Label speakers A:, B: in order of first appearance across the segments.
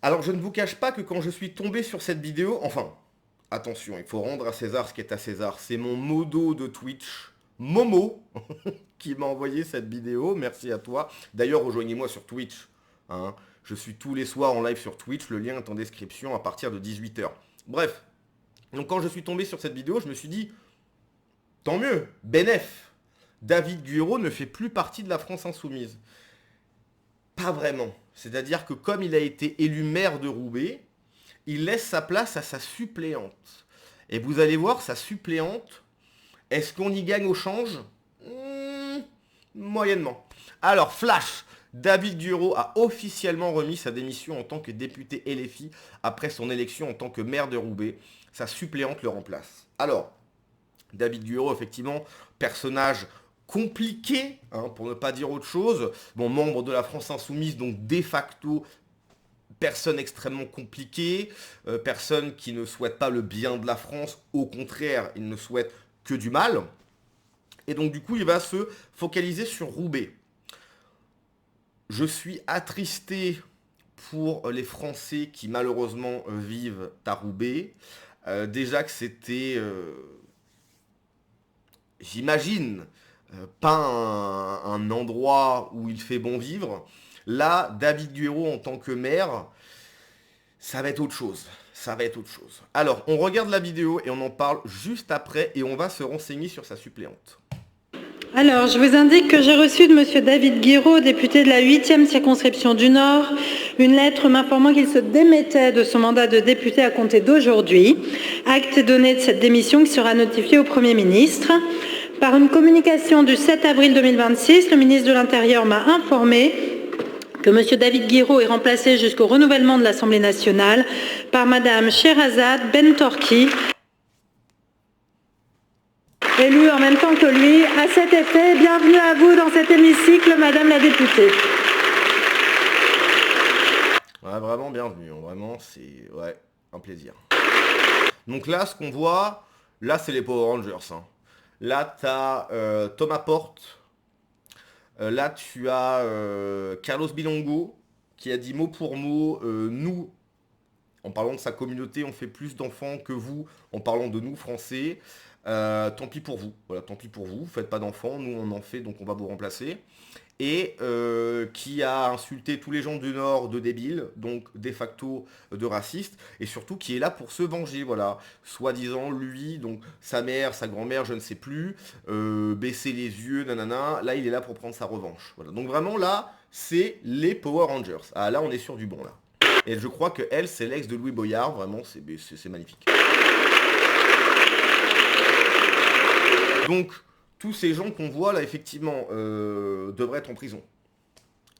A: Alors, je ne vous cache pas que quand je suis tombé sur cette vidéo, enfin, attention, il faut rendre à César ce qui est à César. C'est mon modo de Twitch, Momo, qui m'a envoyé cette vidéo. Merci à toi. D'ailleurs, rejoignez-moi sur Twitch, hein. Je suis tous les soirs en live sur Twitch. Le lien est en description à partir de 18h. Bref, donc quand je suis tombé sur cette vidéo, je me suis dit, tant mieux, bénef. David Guiraud ne fait plus partie de la France insoumise. Pas vraiment. C'est-à-dire que comme il a été élu maire de Roubaix, il laisse sa place à sa suppléante. Et vous allez voir, sa suppléante, est-ce qu'on y gagne au change? Moyennement. Alors, flash, David Guiraud a officiellement remis sa démission en tant que député LFI après son élection en tant que maire de Roubaix. Sa suppléante le remplace. Alors, David Guiraud, effectivement, personnage compliqué, hein, pour ne pas dire autre chose. Bon, membre de la France Insoumise, donc de facto, personne extrêmement compliquée, personne qui ne souhaite pas le bien de la France, au contraire, il ne souhaite que du mal. Et donc du coup, il va se focaliser sur Roubaix. Je suis attristé pour les Français qui malheureusement vivent à Roubaix. Déjà que c'était, j'imagine, pas un endroit où il fait bon vivre. Là, David Guiraud en tant que maire, ça va être autre chose. Ça va être autre chose. Alors, on regarde la vidéo et on en parle juste après et on va se renseigner sur sa suppléante.
B: Alors, je vous indique que j'ai reçu de Monsieur David Guiraud, député de la 8e circonscription du Nord, une lettre m'informant qu'il se démettait de son mandat de député à compter d'aujourd'hui. Acte est donné de cette démission qui sera notifiée au Premier ministre. Par une communication du 7 avril 2026, le ministre de l'Intérieur m'a informé que M. David Guiraud est remplacé jusqu'au renouvellement de l'Assemblée nationale par Mme Sherazade Bentorki, élue en même temps que lui. À cet effet, bienvenue à vous dans cet hémicycle, Madame la députée.
A: Ouais, vraiment bienvenue, hein. Vraiment, c'est un plaisir. Donc là, ce qu'on voit, là, c'est les Power Rangers, hein. Là, tu as Thomas Porte. Là, tu as Carlos Bilongo qui a dit mot pour mot, nous, en parlant de sa communauté, on fait plus d'enfants que vous, en parlant de nous, Français. Tant pis pour vous. Voilà, tant pis pour vous. Faites pas d'enfants, nous on en fait, donc on va vous remplacer. Et qui a insulté tous les gens du Nord de débiles, donc de facto de racistes, et surtout qui est là pour se venger, voilà. Soi-disant, lui, donc sa mère, sa grand-mère, je ne sais plus, baisser les yeux, nanana, là il est là pour prendre sa revanche. Voilà. Donc vraiment là, c'est les Power Rangers. Ah là on est sur du bon là. Et je crois que elle, c'est l'ex de Louis Boyard, vraiment, c'est magnifique. Donc, tous ces gens qu'on voit là, effectivement, devraient être en prison.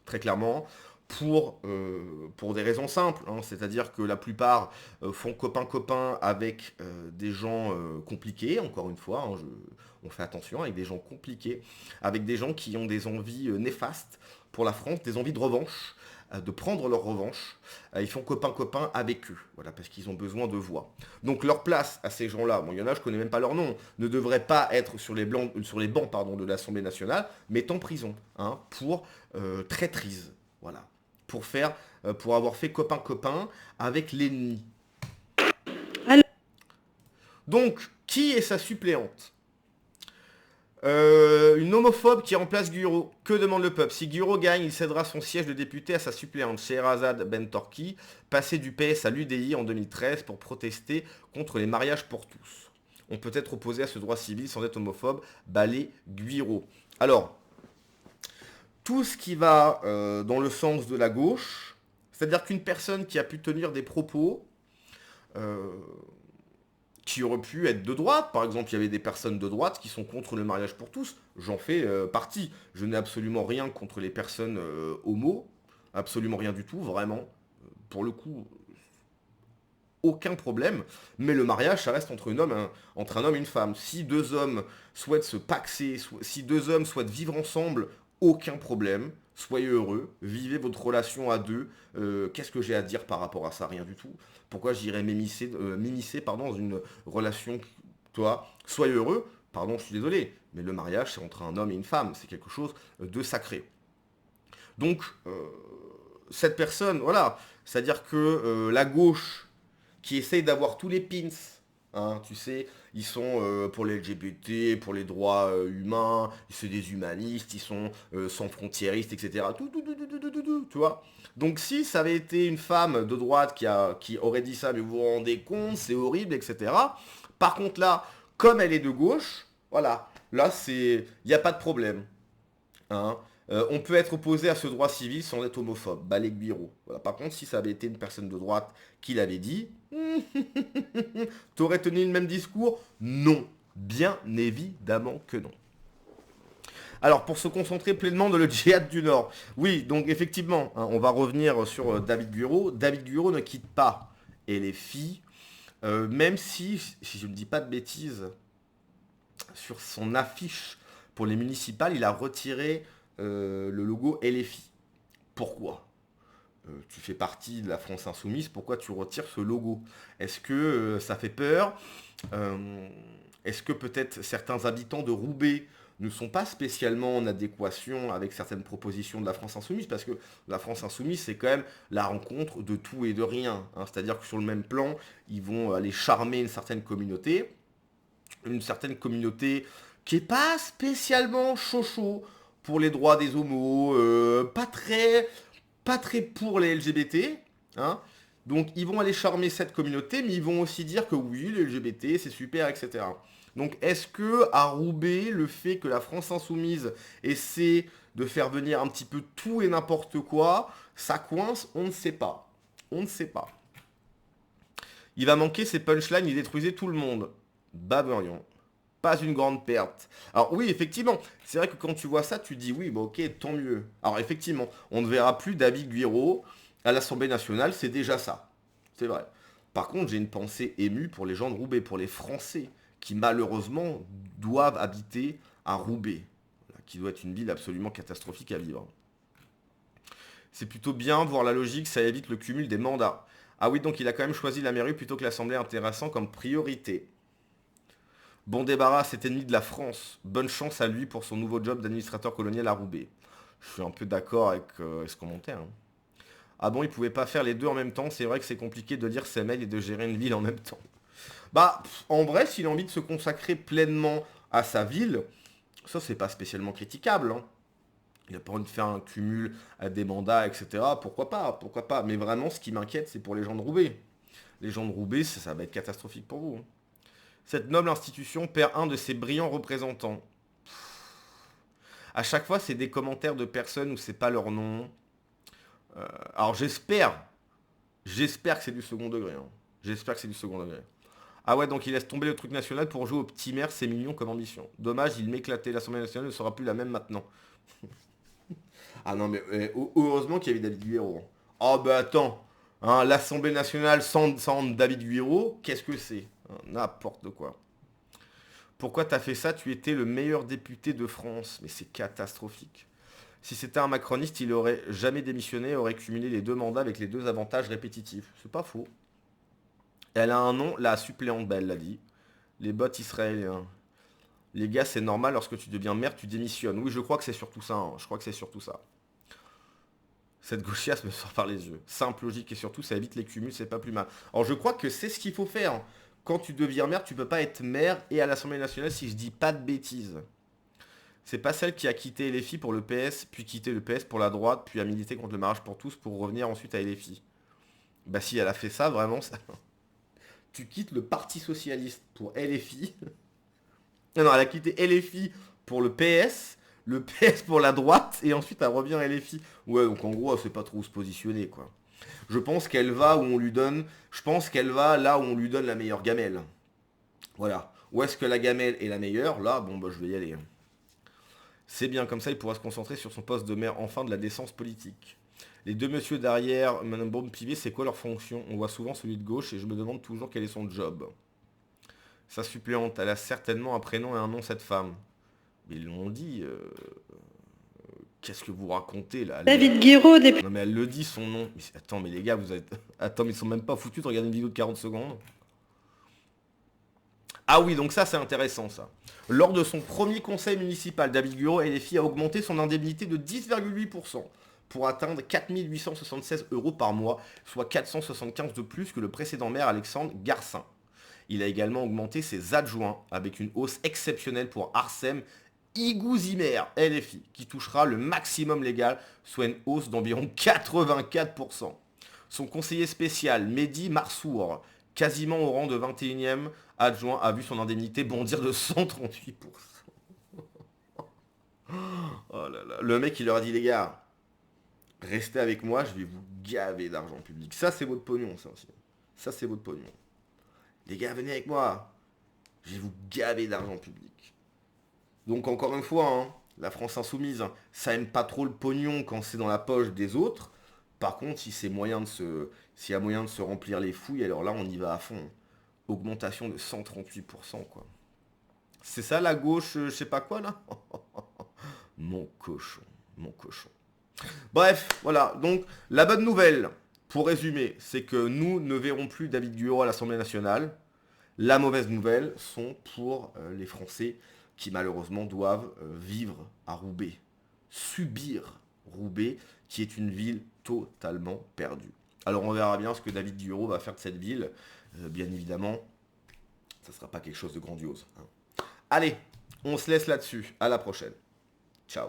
A: Très clairement, pour des raisons simples, hein. C'est-à-dire que la plupart font copain-copain avec des gens compliqués, encore une fois, hein, on fait attention, avec des gens compliqués, avec des gens qui ont des envies néfastes pour la France, des envies de revanche, de prendre leur revanche. Ils font copain-copain avec eux, voilà, parce qu'ils ont besoin de voix. Donc leur place à ces gens-là, bon, il y en a, je connais même pas leur nom, ne devrait pas être sur les bancs de l'Assemblée nationale, mais en prison, hein, pour traîtrise, voilà, pour avoir fait copain-copain avec l'ennemi. Donc, qui est sa suppléante? Une homophobe qui remplace Guiraud. Que demande le peuple? Si Guiraud gagne, il cédera son siège de député à sa suppléante, Sherazade Bentorki, passée du PS à l'UDI en 2013 pour protester contre les mariages pour tous. On peut être opposé à ce droit civil sans être homophobe. Balai Guiraud. Alors, tout ce qui va dans le sens de la gauche, c'est-à-dire qu'une personne qui a pu tenir des propos qui aurait pu être de droite. Par exemple, il y avait des personnes de droite qui sont contre le mariage pour tous. J'en fais partie. Je n'ai absolument rien contre les personnes homo. Absolument rien du tout, vraiment. Pour le coup, aucun problème. Mais le mariage, ça reste entre un homme et une femme. Si deux hommes souhaitent se paxer, si deux hommes souhaitent vivre ensemble, aucun problème. Soyez heureux, vivez votre relation à deux. Qu'est-ce que j'ai à dire par rapport à ça? Rien du tout. Pourquoi j'irais m'immiscer dans une relation? Toi, soyez heureux. Pardon, je suis désolé. Mais le mariage, c'est entre un homme et une femme. C'est quelque chose de sacré. Donc, cette personne, voilà, c'est-à-dire que la gauche qui essaye d'avoir tous les pins, hein, tu sais, ils sont pour les LGBT, pour les droits humains, c'est des humanistes, ils sont sans frontiéristes, etc. Tu vois. Donc si ça avait été une femme de droite qui aurait dit ça, mais vous vous rendez compte, c'est horrible, etc. Par contre là, comme elle est de gauche, voilà, là il n'y a pas de problème. Hein. On peut être opposé à ce droit civil sans être homophobe. Balek Biro. Voilà. Par contre, si ça avait été une personne de droite qui l'avait dit, t'aurais tenu le même discours? Non. Bien évidemment que non. Alors, pour se concentrer pleinement dans le djihad du Nord. Oui, donc effectivement, hein, on va revenir sur David Guiraud. David Guiraud ne quitte pas LFI, même si je ne dis pas de bêtises, sur son affiche pour les municipales, il a retiré le logo LFI. Pourquoi? Tu fais partie de la France Insoumise, pourquoi tu retires ce logo? Est-ce que ça fait peur? Est-ce que peut-être certains habitants de Roubaix ne sont pas spécialement en adéquation avec certaines propositions de la France Insoumise? Parce que la France Insoumise, c'est quand même la rencontre de tout et de rien. Hein. C'est-à-dire que sur le même plan, ils vont aller charmer une certaine communauté qui n'est pas spécialement chaud pour les droits des homos, pas très pour les LGBT, hein. Donc ils vont aller charmer cette communauté, mais ils vont aussi dire que oui, les LGBT, c'est super, etc. Donc est-ce que à Roubaix, le fait que la France Insoumise essaie de faire venir un petit peu tout et n'importe quoi, ça coince? On ne sait pas. On ne sait pas. Il va manquer ces punchlines, il détruisait tout le monde. Baverion. Pas une grande perte. Alors oui, effectivement, c'est vrai que quand tu vois ça, tu dis oui, bah ok, tant mieux. Alors effectivement, on ne verra plus David Guiraud à l'Assemblée nationale, c'est déjà ça. C'est vrai. Par contre, j'ai une pensée émue pour les gens de Roubaix, pour les Français, qui malheureusement doivent habiter à Roubaix, qui doit être une ville absolument catastrophique à vivre. C'est plutôt bien, voir la logique, ça évite le cumul des mandats. Ah oui, donc il a quand même choisi la mairie plutôt que l'Assemblée, intéressant comme priorité. Bon débarras à cet ennemi de la France. Bonne chance à lui pour son nouveau job d'administrateur colonial à Roubaix. Je suis un peu d'accord avec ce commentaire. Hein. Ah bon, il pouvait pas faire les deux en même temps. C'est vrai que c'est compliqué de lire ses mails et de gérer une ville en même temps. Bah, en vrai, s'il a envie de se consacrer pleinement à sa ville, ça c'est pas spécialement critiquable. Hein. Il n'a pas envie de faire un cumul à des mandats, etc. Pourquoi pas? Pourquoi pas? Mais vraiment, ce qui m'inquiète, c'est pour les gens de Roubaix. Les gens de Roubaix, ça va être catastrophique pour vous. Hein. Cette noble institution perd un de ses brillants représentants. À chaque fois, c'est des commentaires de personnes où c'est pas leur nom. Alors j'espère que c'est du second degré. Hein. J'espère que c'est du second degré. Ah ouais, donc il laisse tomber le truc national pour jouer au petit maire, c'est mignon comme ambition. Dommage, il m'éclatait. L'Assemblée nationale ne sera plus la même maintenant. Ah non, mais heureusement qu'il y avait David Guiraud. Oh bah attends, hein, l'Assemblée nationale sans David Guiraud, qu'est-ce que c'est? N'importe quoi. Pourquoi t'as fait ça? Tu étais le meilleur député de France. Mais c'est catastrophique. Si c'était un macroniste, il aurait jamais démissionné, aurait cumulé les deux mandats avec les deux avantages répétitifs. C'est pas faux. Elle a un nom, la suppléante, bah, elle l'a dit. Les bots israéliens. Les gars, c'est normal, lorsque tu deviens maire, tu démissionnes. Oui, je crois que c'est surtout ça. Hein. Je crois que c'est surtout ça. Cette gauchiasse me sort par les yeux. Simple, logique, et surtout, ça évite les cumuls, c'est pas plus mal. Alors, je crois que c'est ce qu'il faut faire. Quand tu deviens maire, tu peux pas être maire et à l'Assemblée nationale si je dis pas de bêtises. C'est pas celle qui a quitté LFI pour le PS, puis quitté le PS pour la droite, puis a milité contre le mariage pour tous pour revenir ensuite à LFI. Bah si elle a fait ça, vraiment, ça... tu quittes le Parti Socialiste pour LFI. Non, elle a quitté LFI pour le PS pour la droite, et ensuite elle revient à LFI. Ouais, donc en gros, elle sait pas trop où se positionner, quoi. Je pense qu'elle va où on lui donne... Je pense qu'elle va là où on lui donne la meilleure gamelle. Voilà. Où est-ce que la gamelle est la meilleure? Là, bon, bah je vais y aller. C'est bien, comme ça, il pourra se concentrer sur son poste de maire, enfin, de la décence politique. Les deux messieurs derrière, Madame Baume-Pivet, c'est quoi leur fonction? On voit souvent celui de gauche, et je me demande toujours quel est son job. Sa suppléante, elle a certainement un prénom et un nom, cette femme. Mais ils l'ont dit... Qu'est-ce que vous racontez là?
B: David Guiraud, député.
A: Non mais elle le dit son nom. Mais attends mais les gars, vous êtes... Attends mais ils sont même pas foutus de regarder une vidéo de 40 secondes. Ah oui, donc ça c'est intéressant ça. Lors de son premier conseil municipal, David Guiraud, LFI a augmenté son indemnité de 10,8%. pour atteindre 4 876 € par mois, soit 475 de plus que le précédent maire Alexandre Garcin. Il a également augmenté ses adjoints avec une hausse exceptionnelle pour Arsène Igouzimer, LFI, qui touchera le maximum légal, soit une hausse d'environ 84%. Son conseiller spécial, Mehdi Marsour, quasiment au rang de 21e adjoint, a vu son indemnité bondir de 138%. Oh là là. Le mec, il leur a dit, les gars, restez avec moi, je vais vous gaver d'argent public. Ça, c'est votre pognon, ça aussi. Ça, c'est votre pognon. Les gars, venez avec moi. Je vais vous gaver d'argent public. Donc, encore une fois, hein, la France insoumise, hein, ça aime pas trop le pognon quand c'est dans la poche des autres. Par contre, si s'il y a moyen de se remplir les fouilles, alors là, on y va à fond. Augmentation de 138%, quoi. C'est ça, la gauche, je sais pas quoi, là. Mon cochon, mon cochon. Bref, voilà. Donc, la bonne nouvelle, pour résumer, c'est que nous ne verrons plus David Guiraud à l'Assemblée nationale. La mauvaise nouvelle sont pour les Français qui malheureusement doivent vivre à Roubaix. Subir Roubaix, qui est une ville totalement perdue. Alors on verra bien ce que David Guiraud va faire de cette ville. Bien évidemment, ça ne sera pas quelque chose de grandiose, hein. Allez, on se laisse là-dessus. À la prochaine. Ciao.